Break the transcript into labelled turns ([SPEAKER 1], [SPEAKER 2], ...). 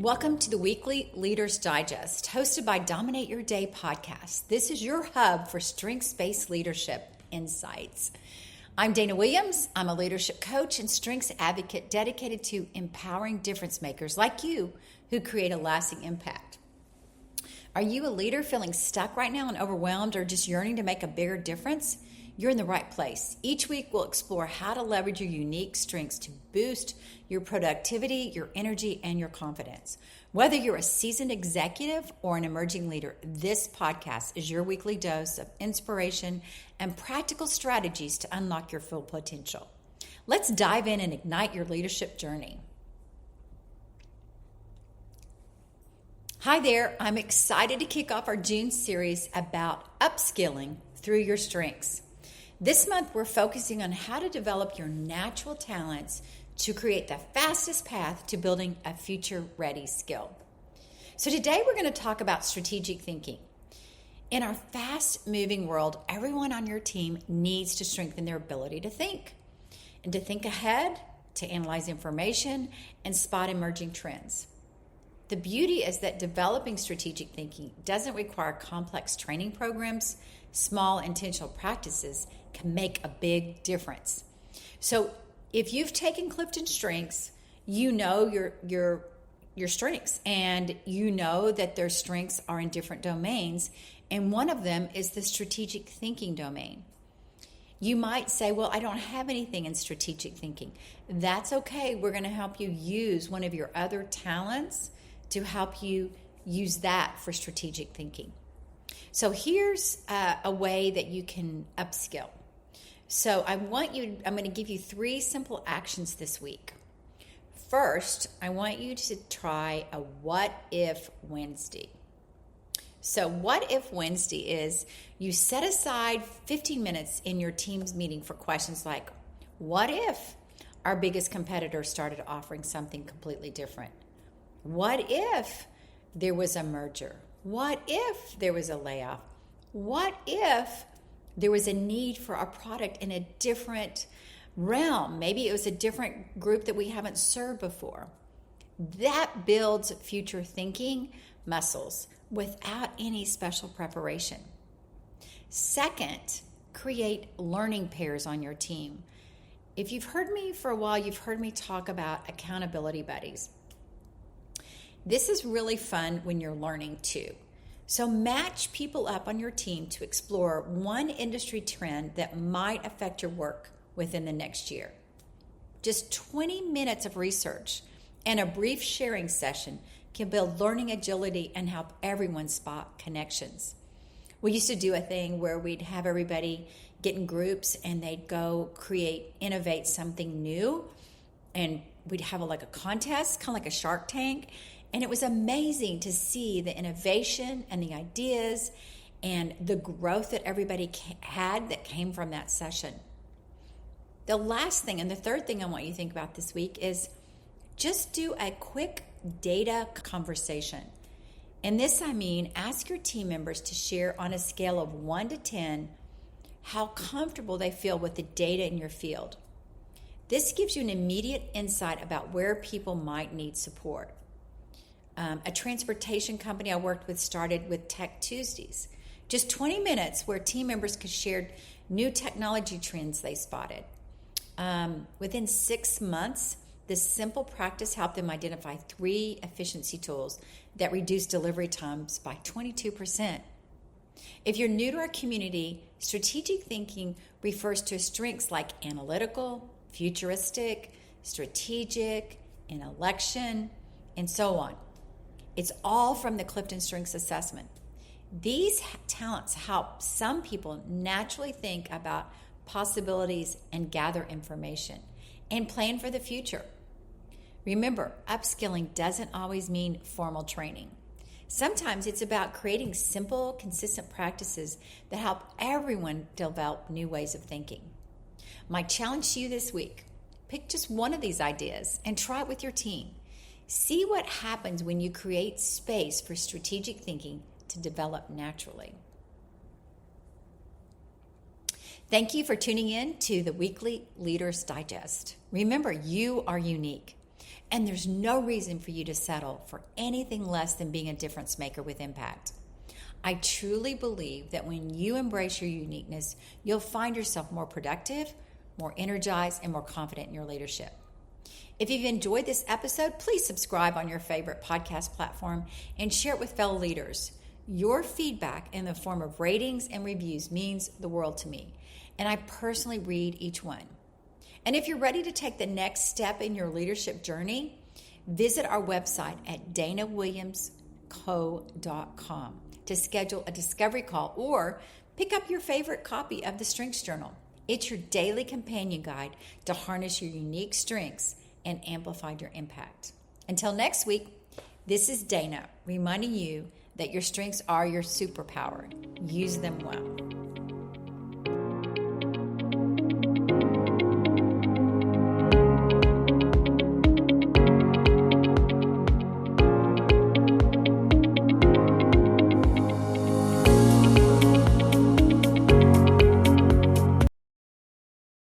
[SPEAKER 1] Welcome to the weekly Leaders Digest, hosted by Dominate Your Day podcast. This is your hub for strengths-based leadership insights. I'm Dana Williams. I'm a leadership coach and strengths advocate dedicated to empowering difference makers like you who create a lasting impact. Are you a leader feeling stuck right now and overwhelmed or just yearning to make a bigger difference? You're in the right place. Each week, we'll explore how to leverage your unique strengths to boost your productivity, your energy, and your confidence. Whether you're a seasoned executive or an emerging leader, this podcast is your weekly dose of inspiration and practical strategies to unlock your full potential. Let's dive in and ignite your leadership journey. Hi there. I'm excited to kick off our June series about upskilling through your strengths. This month, we're focusing on how to develop your natural talents to create the fastest path to building a future-ready skill. So today, we're going to talk about strategic thinking. In our fast-moving world, everyone on your team needs to strengthen their ability to think and to think ahead, to analyze information, and spot emerging trends. The beauty is that developing strategic thinking doesn't require complex training programs. Small intentional practices can make a big difference. So if you've taken Clifton Strengths, you know your strengths, and you know that their strengths are in different domains, and one of them is the strategic thinking domain. You might say, well, I don't have anything in strategic thinking. That's okay. We're going to help you use one of your other talents to help you use that for strategic thinking. So here's a way that you can upskill. So I'm going to give you 3 simple actions this week. First, I want you to try a What If Wednesday. So What If Wednesday is you set aside 15 minutes in your team's meeting for questions like, what if our biggest competitor started offering something completely different? What if there was a merger? What if there was a layoff? What if there was a need for our product in a different realm? Maybe it was a different group that we haven't served before. That builds future thinking muscles without any special preparation. Second, create learning pairs on your team. If you've heard me for a while, you've heard me talk about accountability buddies. This is really fun when you're learning too. So match people up on your team to explore one industry trend that might affect your work within the next year. Just 20 minutes of research and a brief sharing session can build learning agility and help everyone spot connections. We used to do a thing where we'd have everybody get in groups and they'd go innovate something new, and we'd have a contest, kind of like a Shark Tank. And it was amazing to see the innovation and the ideas and the growth that everybody had that came from that session. The last thing and the third thing I want you to think about this week is just do a quick data conversation. And this, I mean, ask your team members to share on a scale of 1 to 10 how comfortable they feel with the data in your field. This gives you an immediate insight about where people might need support. A transportation company I worked with started with Tech Tuesdays. Just 20 minutes where team members could share new technology trends they spotted. Within 6 months, this simple practice helped them identify 3 efficiency tools that reduced delivery times by 22%. If you're new to our community, strategic thinking refers to strengths like analytical, futuristic, strategic, intellection, and so on. It's all from the Clifton Strengths Assessment. These talents help some people naturally think about possibilities and gather information and plan for the future. Remember, upskilling doesn't always mean formal training. Sometimes it's about creating simple, consistent practices that help everyone develop new ways of thinking. My challenge to you this week, pick just one of these ideas and try it with your team. See what happens when you create space for strategic thinking to develop naturally. Thank you for tuning in to the weekly Leaders Digest. Remember, you are unique. And there's no reason for you to settle for anything less than being a difference maker with impact. I truly believe that when you embrace your uniqueness, you'll find yourself more productive, more energized, and more confident in your leadership. If you've enjoyed this episode, please subscribe on your favorite podcast platform and share it with fellow leaders. Your feedback in the form of ratings and reviews means the world to me, and I personally read each one. And if you're ready to take the next step in your leadership journey, visit our website at danawilliamsco.com to schedule a discovery call or pick up your favorite copy of the Strengths Journal. It's your daily companion guide to harness your unique strengths and amplify your impact. Until next week, this is Dana reminding you that your strengths are your superpower. Use them well.